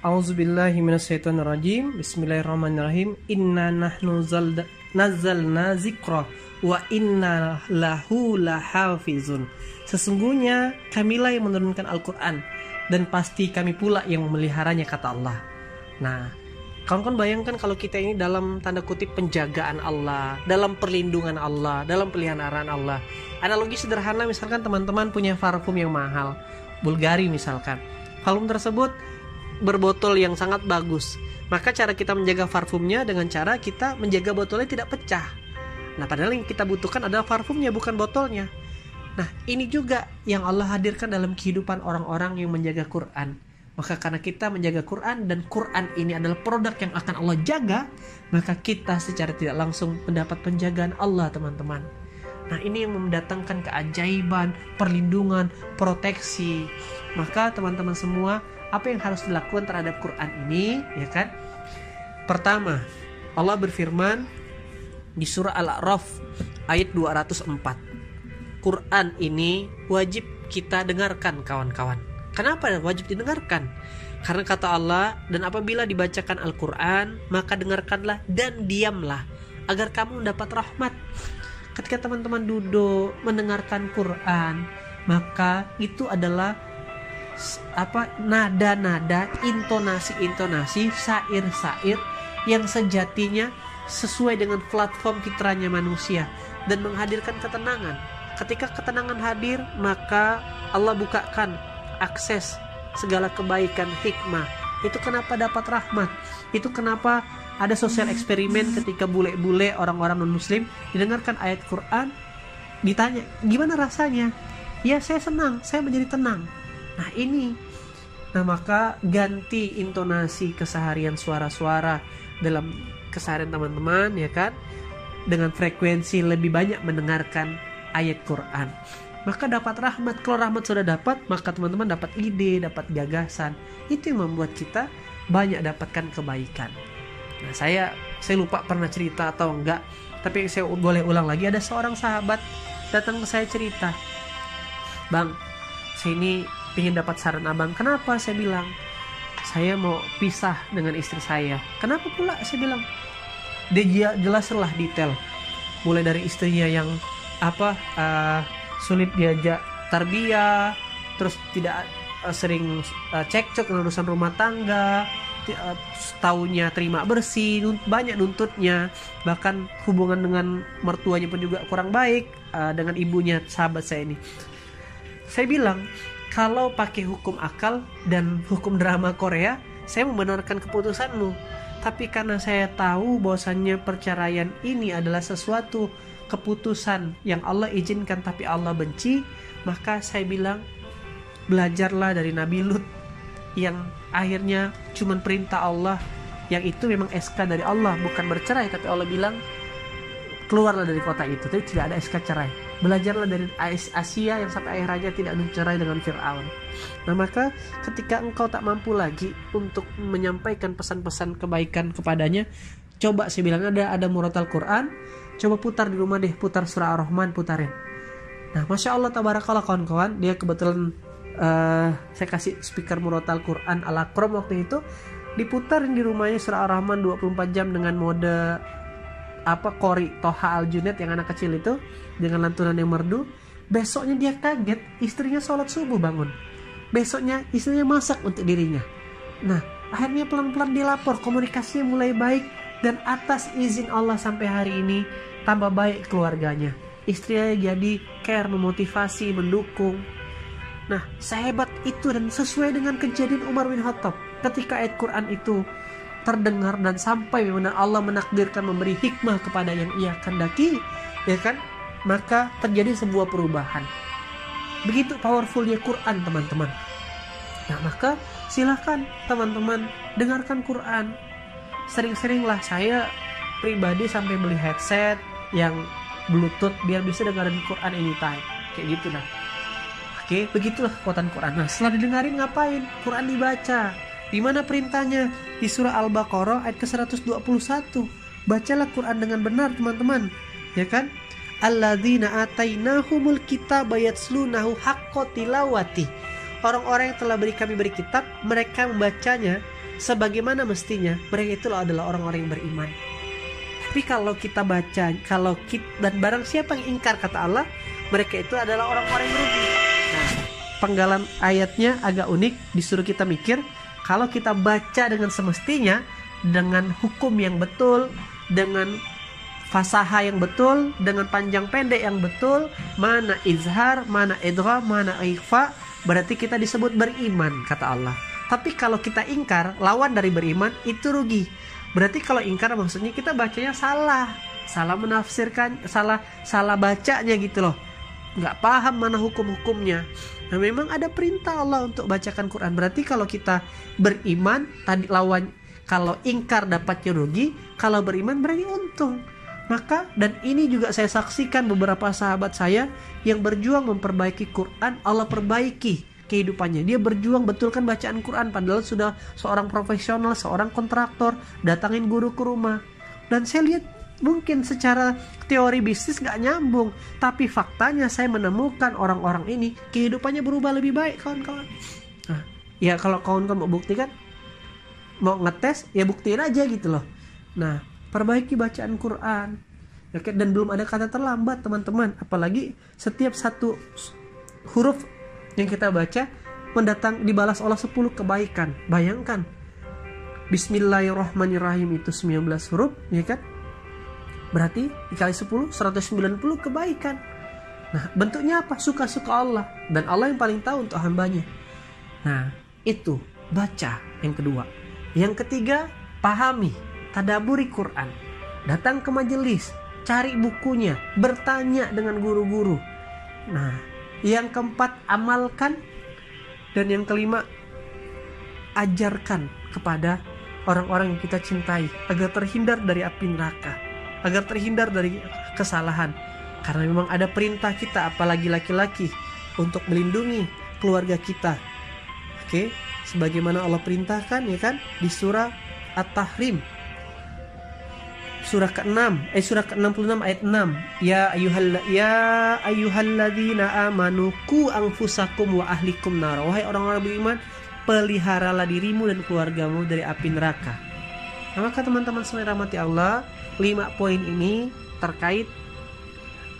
A'udzubillahi minasyaitonirrajim. Bismillahirrahmanirrahim. Inna nahnu nazzalna zikra wa inna lahu lahafizun. Sesungguhnya kamilah yang menurunkan Al-Qur'an dan pasti kami pula yang memeliharanya, kata Allah. Nah, kawan-kawan bayangkan kalau kita ini dalam tanda kutip penjagaan Allah, dalam perlindungan Allah, dalam peliharaan Allah. Analogi sederhana, misalkan teman-teman punya parfum yang mahal, Bulgari misalkan. Parfum tersebut berbotol yang sangat bagus. Maka cara kita menjaga parfumnya dengan cara kita menjaga botolnya tidak pecah. Nah, padahal yang kita butuhkan adalah parfumnya, bukan botolnya. Nah, ini juga yang Allah hadirkan dalam kehidupan orang-orang yang menjaga Quran. Maka karena kita menjaga Quran dan Quran ini adalah produk yang akan Allah jaga, maka kita secara tidak langsung mendapat penjagaan Allah, teman-teman. Nah, ini yang mendatangkan keajaiban, perlindungan, proteksi. Maka teman-teman semua, apa yang harus dilakukan terhadap Quran ini, ya kan? Pertama, Allah berfirman di surah Al-A'raf ayat 204. Quran ini wajib kita dengarkan, kawan-kawan. Kenapa wajib didengarkan? Karena kata Allah, dan apabila dibacakan Al-Quran, maka dengarkanlah dan diamlah agar kamu mendapat rahmat. Ketika teman-teman duduk mendengarkan Quran, maka itu adalah nada-nada, intonasi-intonasi, syair-syair yang sejatinya sesuai dengan platform fitrahnya manusia dan menghadirkan ketenangan. Ketika ketenangan hadir, maka Allah bukakan akses segala kebaikan, hikmah. Itu kenapa dapat rahmat. Itu kenapa ada sosial eksperimen ketika bule-bule orang-orang non-muslim didengarkan ayat Quran, ditanya, gimana rasanya? Ya, saya senang, saya menjadi tenang. Nah, ini. Nah, maka ganti intonasi keseharian suara-suara dalam keseharian teman-teman, ya kan? Dengan frekuensi lebih banyak mendengarkan ayat Quran. Maka dapat rahmat. Kalau rahmat sudah dapat, maka teman-teman dapat ide, dapat gagasan. Itu yang membuat kita banyak dapatkan kebaikan. Nah, saya lupa pernah cerita atau enggak, tapi saya boleh ulang lagi. Ada seorang sahabat datang ke saya cerita, "Bang, saya ini ingin dapat saran abang." "Kenapa?" Saya bilang, "Saya mau pisah dengan istri saya." "Kenapa pula?" Saya bilang. Dia jelaslah detail, mulai dari istrinya yang sulit diajak tarbiyah, terus tidak sering cekcok dengan urusan rumah tangga, taunya terima bersih, banyak nuntutnya, bahkan hubungan dengan mertuanya pun juga kurang baik, dengan ibunya sahabat saya ini. Saya bilang, kalau pakai hukum akal dan hukum drama Korea, saya membenarkan keputusanmu. Tapi karena saya tahu bahwasannya perceraian ini adalah sesuatu keputusan yang Allah izinkan tapi Allah benci, maka saya bilang, belajarlah dari Nabi Lut yang akhirnya cuma perintah Allah, yang itu memang SK dari Allah, bukan bercerai, tapi Allah bilang keluarlah dari kota itu, tapi tidak ada SK cerai. Belajarlah dari Asia yang sampai akhir hayat tidak mencerai dengan Fir'aun. Nah, maka ketika engkau tak mampu lagi untuk menyampaikan pesan-pesan kebaikan kepadanya, coba saya bilang ada murotal Quran, coba putar di rumah deh, putar surah Ar-Rahman, putarin. Nah, Masya Allah, tabarakallah kawan-kawan, dia kebetulan saya kasih speaker murotal Quran ala Chrome waktu itu, diputarin di rumahnya surah Ar-Rahman 24 jam dengan mode Qori Toha Al-Junaid yang anak kecil itu, dengan lantunan yang merdu. Besoknya dia kaget, istrinya sholat subuh bangun. Besoknya istrinya masak untuk dirinya. Nah, akhirnya pelan-pelan dilapor, komunikasinya mulai baik, dan atas izin Allah sampai hari ini tambah baik keluarganya. Istrinya jadi care, memotivasi, mendukung. Nah, sehebat itu dan sesuai dengan kejadian Umar bin Khattab ketika ayat Quran itu terdengar dan sampai benar Allah menakdirkan memberi hikmah kepada yang ia kehendaki, ya kan? Maka terjadi sebuah perubahan. Begitu powerfulnya Quran, teman-teman. Nah, maka silakan teman-teman dengarkan Quran. Sering-seringlah, saya pribadi sampai beli headset yang Bluetooth biar bisa dengerin Quran anytime. Kayak gitu dah. Oke, begitulah kekuatan Quran. Nah, setelah didengarin ngapain? Quran dibaca. Di mana perintahnya? Di surah Al-Baqarah ayat ke-121. Bacalah Quran dengan benar, teman-teman. Ya kan? Alladzina atainahumul kitaba yatslunahu haqqa tilawati. Orang-orang yang telah kami beri kitab, mereka membacanya sebagaimana mestinya, mereka itu adalah orang-orang yang beriman. Tapi kalau kita baca, dan barang siapa yang ingkar, kata Allah, mereka itu adalah orang-orang yang rugi. Nah, penggalan ayatnya agak unik, disuruh kita mikir, kalau kita baca dengan semestinya, dengan hukum yang betul, dengan fasaha yang betul, dengan panjang pendek yang betul, mana izhar, mana idgham, mana ikhfa, berarti kita disebut beriman, kata Allah. Tapi kalau kita ingkar, lawan dari beriman, itu rugi. Berarti kalau ingkar maksudnya kita bacanya salah menafsirkan, salah bacanya gitu loh, nggak paham mana hukum-hukumnya. Nah, memang ada perintah Allah untuk bacakan Quran. Berarti kalau kita beriman, tadi lawan, kalau ingkar dapatnya rugi, kalau beriman berarti untung. Maka, dan ini juga saya saksikan beberapa sahabat saya yang berjuang memperbaiki Quran, Allah perbaiki kehidupannya. Dia berjuang betulkan bacaan Quran, padahal sudah seorang profesional, seorang kontraktor, datangin guru ke rumah. Dan saya lihat mungkin secara teori bisnis gak nyambung, tapi faktanya saya menemukan orang-orang ini kehidupannya berubah lebih baik, kawan-kawan. Nah, ya kalau kawan-kawan mau buktikan, mau ngetes, ya buktiin aja gitu loh. Nah, perbaiki bacaan Quran. Oke, dan belum ada kata terlambat, teman-teman. Apalagi setiap satu huruf yang kita baca dibalas Allah 10 kebaikan. Bayangkan, Bismillahirrahmanirrahim itu 19 huruf, ya kan? Berarti dikali 10, 190 kebaikan. Nah, bentuknya apa? Suka-suka Allah. Dan Allah yang paling tahu untuk hambanya. Nah, itu baca yang kedua. Yang ketiga, pahami, tadaburi Quran. Datang ke majelis, cari bukunya, bertanya dengan guru-guru. Nah, yang keempat, amalkan. Dan yang kelima, ajarkan kepada orang-orang yang kita cintai agar terhindar dari api neraka, agar terhindar dari kesalahan. Karena memang ada perintah kita, apalagi laki-laki, untuk melindungi keluarga kita. Oke, sebagaimana Allah perintahkan, ya kan, di surah At-Tahrim, surah ke-66 ayat 6. Ya ayyuhalladzina amanu qu anfusakum wa ahlikum nar. Wahai orang-orang beriman, peliharalah dirimu dan keluargamu dari api neraka. Nah, maka teman-teman semua rahmati Allah, 5 poin ini terkait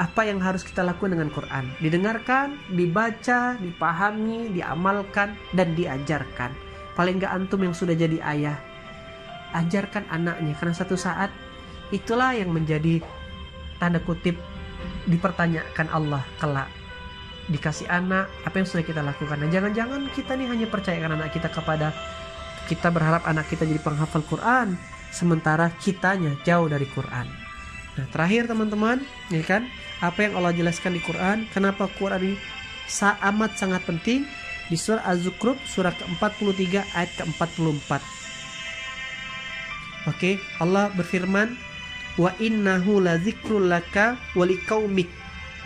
apa yang harus kita lakukan dengan Quran. Didengarkan, dibaca, dipahami, diamalkan, dan diajarkan. Paling gak antum yang sudah jadi ayah, ajarkan anaknya, karena satu saat itulah yang menjadi tanda kutip dipertanyakan Allah kelak. Dikasih anak, apa yang sudah kita lakukan. Nah, jangan-jangan kita nih hanya percayakan anak kita kepada, kita berharap anak kita jadi penghafal Quran, sementara kitanya jauh dari Quran. Nah, terakhir teman-teman, ya kan, apa yang Allah jelaskan di Quran, kenapa Quran ini amat sangat penting, di surah Az-Zukhruf surah ke-43 ayat ke-44. Oke, Allah berfirman, wa innahu ladzikrul laka wa liqaumik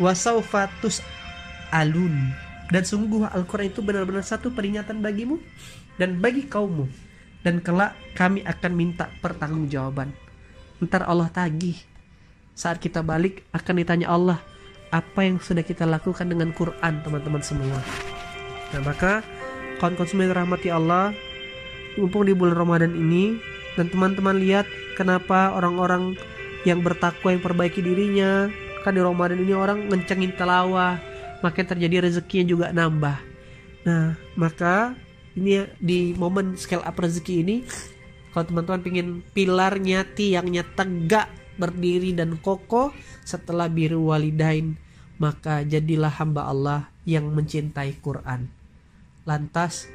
wa sawfa tus'alun. Dan sungguh Al-Quran itu benar-benar satu peringatan bagimu dan bagi kaummu, dan kelak kami akan minta pertanggungjawaban. Ntar Allah tagih, saat kita balik akan ditanya Allah apa yang sudah kita lakukan dengan Quran, teman-teman semua. Nah, maka kawan-kawan semua rahmati Allah, mumpung di bulan Ramadan ini, dan teman-teman lihat kenapa orang-orang yang bertakwa yang perbaiki dirinya, kan di Ramadan ini orang ngencengin tilawah, makanya terjadi rezekinya juga nambah. Nah, maka ini di momen scale up rezeki ini, kalau teman-teman pingin pilarnya, tiangnya tegak, berdiri dan kokoh setelah biru walidain, maka jadilah hamba Allah yang mencintai Quran. Lantas,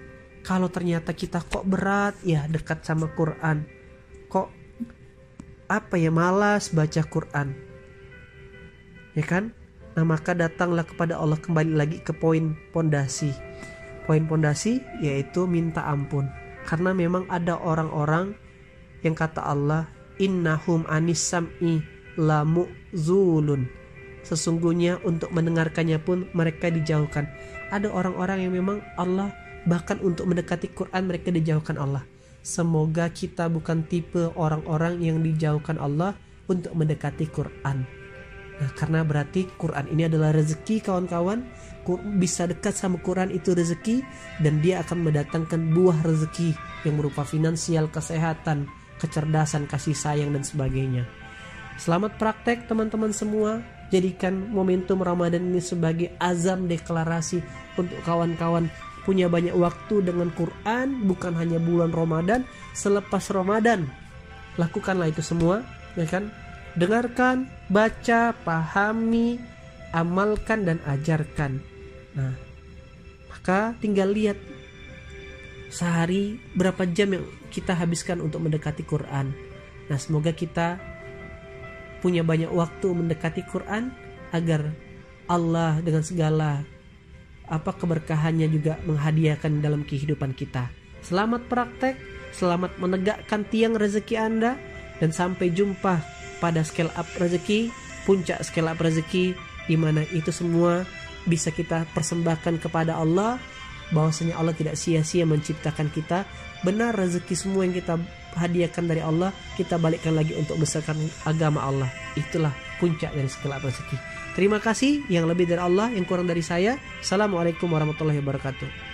kalau ternyata kita kok berat ya dekat sama Quran, kok malas baca Quran, ya kan? Nah, maka datanglah kepada Allah, kembali lagi ke poin pondasi. Poin pondasi yaitu minta ampun. Karena memang ada orang-orang yang kata Allah, innahum anis sam'i lamu'zulun. Sesungguhnya untuk mendengarkannya pun mereka dijauhkan. Ada orang-orang yang memang Allah, bahkan untuk mendekati Quran mereka dijauhkan Allah. Semoga kita bukan tipe orang-orang yang dijauhkan Allah untuk mendekati Quran. Nah, karena berarti Quran ini adalah rezeki kawan-kawan. Bisa dekat sama Quran itu rezeki, dan dia akan mendatangkan buah rezeki yang berupa finansial, kesehatan, kecerdasan, kasih sayang, dan sebagainya. Selamat praktek teman-teman semua. Jadikan momentum Ramadan ini sebagai azam deklarasi untuk kawan-kawan punya banyak waktu dengan Quran, bukan hanya bulan Ramadan, selepas Ramadan. Lakukanlah itu semua, ya kan? Dengarkan, baca, pahami, amalkan, dan ajarkan. Nah, maka tinggal lihat sehari berapa jam yang kita habiskan untuk mendekati Quran. Nah, semoga kita punya banyak waktu mendekati Quran agar Allah dengan segala keberkahannya juga menghadiahkan dalam kehidupan kita. Selamat praktek, selamat menegakkan tiang rezeki Anda, dan sampai jumpa pada scale up rezeki, puncak scale up rezeki, di mana itu semua bisa kita persembahkan kepada Allah, bahwasanya Allah tidak sia-sia menciptakan kita. Benar, rezeki semua yang kita hadiahkan dari Allah, kita balikkan lagi untuk besarkan agama Allah. Itulah puncak dari scale up rezeki. Terima kasih, yang lebih dari Allah, yang kurang dari saya. Assalamualaikum warahmatullahi wabarakatuh.